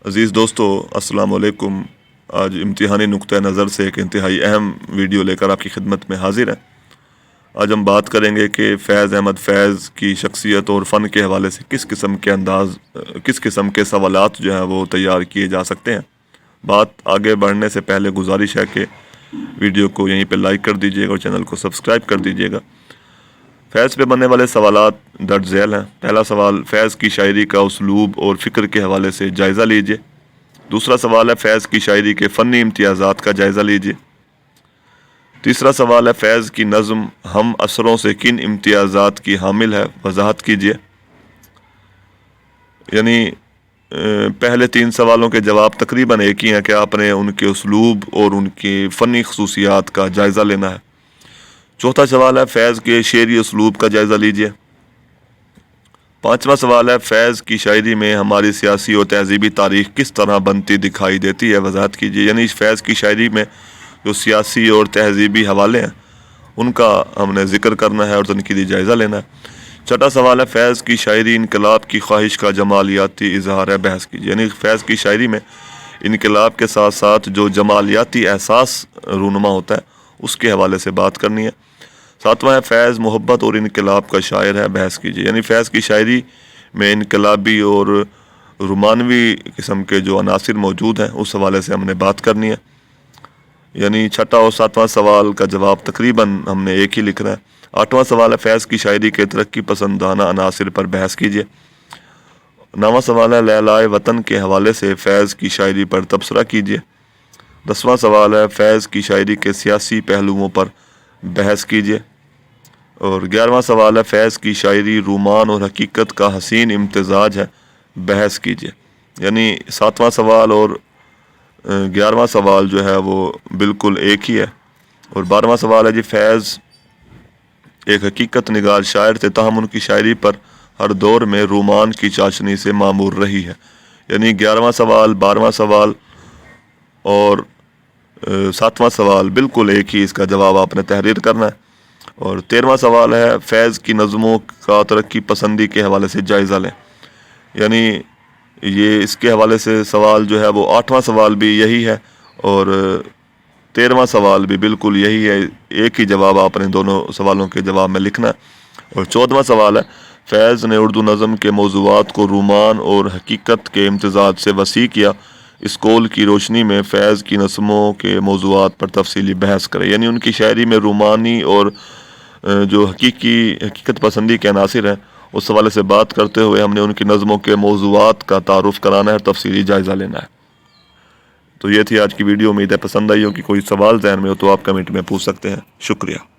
عزیز دوستو السلام علیکم۔ آج امتحانی نقطہ نظر سے ایک انتہائی اہم ویڈیو لے کر آپ کی خدمت میں حاضر ہیں۔ آج ہم بات کریں گے کہ فیض احمد فیض کی شخصیت اور فن کے حوالے سے کس قسم کے سوالات جو ہیں وہ تیار کیے جا سکتے ہیں۔ بات آگے بڑھنے سے پہلے گزارش ہے کہ ویڈیو کو یہیں پہ لائک کر دیجیے گا اور چینل کو سبسکرائب کر دیجیے گا۔ فیض پہ بننے والے سوالات درج ذیل ہیں۔ پہلا سوال، فیض کی شاعری کا اسلوب اور فکر کے حوالے سے جائزہ لیجیے۔ دوسرا سوال ہے، فیض کی شاعری کے فنی امتیازات کا جائزہ لیجیے۔ تیسرا سوال ہے، فیض کی نظم ہم عصروں سے کن امتیازات کی حامل ہے، وضاحت کیجیے۔ یعنی پہلے تین سوالوں کے جواب تقریباً ایک ہی ہیں کہ آپ نے ان کے اسلوب اور ان کی فنی خصوصیات کا جائزہ لینا ہے۔ چوتھا سوال ہے، فیض کے شعری اسلوب کا جائزہ لیجیے۔ پانچواں سوال ہے، فیض کی شاعری میں ہماری سیاسی اور تہذیبی تاریخ کس طرح بنتی دکھائی دیتی ہے، وضاحت کیجیے۔ یعنی فیض کی شاعری میں جو سیاسی اور تہذیبی حوالے ہیں ان کا ہم نے ذکر کرنا ہے اور تنقیدی جائزہ لینا ہے۔ چھٹا سوال ہے، فیض کی شاعری انقلاب کی خواہش کا جمالیاتی اظہار ہے، بحث کیجیے۔ یعنی فیض کی شاعری میں انقلاب کے ساتھ ساتھ جو جمالیاتی احساس رونما ہوتا ہے اس کے حوالے سے بات کرنی ہے۔ ساتواں ہے، فیض محبت اور انقلاب کا شاعر ہے، بحث کیجیے۔ یعنی فیض کی شاعری میں انقلابی اور رومانوی قسم کے جو عناصر موجود ہیں اس حوالے سے ہم نے بات کرنی ہے۔ یعنی چھٹا اور ساتواں سوال کا جواب تقریباً ہم نے ایک ہی لکھنا ہے۔ آٹھواں سوال ہے، فیض کی شاعری کے ترقی پسندانہ عناصر پر بحث کیجیے۔ نواں سوال ہے، لیلائے وطن کے حوالے سے فیض کی شاعری پر تبصرہ کیجیے۔ دسواں سوال ہے، فیض کی شاعری کے سیاسی پہلوؤں پر بحث کیجیے۔ اور 11واں سوال ہے، فیض کی شاعری رومان اور حقیقت کا حسین امتزاج ہے، بحث کیجیے۔ یعنی 7واں سوال اور 11واں سوال جو ہے وہ بالکل ایک ہی ہے۔ اور 12واں سوال ہے، جی فیض ایک حقیقت نگار شاعر تھے تاہم ان کی شاعری پر ہر دور میں رومان کی چاشنی سے معمور رہی ہے۔ یعنی 11واں سوال، 12واں سوال اور 7واں سوال بالکل ایک ہی، اس کا جواب آپ نے تحریر کرنا ہے۔ اور 13واں سوال ہے، فیض کی نظموں کا ترقی پسندی کے حوالے سے جائزہ لیں۔ یعنی یہ اس کے حوالے سے سوال جو ہے وہ 8واں سوال بھی یہی ہے اور 13واں سوال بھی بالکل یہی ہے، ایک ہی جواب آپ نے دونوں سوالوں کے جواب میں لکھنا ہے۔ اور 14واں سوال ہے، فیض نے اردو نظم کے موضوعات کو رومان اور حقیقت کے امتزاج سے وسیع کیا، اس قول کی روشنی میں فیض کی نظموں کے موضوعات پر تفصیلی بحث کرے۔ یعنی ان کی شاعری میں رومانی اور جو حقیقت پسندی کے عناصر ہیں اس حوالے سے بات کرتے ہوئے ہم نے ان کی نظموں کے موضوعات کا تعارف کرانا ہے اور تفصیلی جائزہ لینا ہے۔ تو یہ تھی آج کی ویڈیو، امید ہے پسند آئی ہو۔ کہ کوئی سوال ذہن میں ہو تو آپ کمنٹ میں پوچھ سکتے ہیں۔ شکریہ۔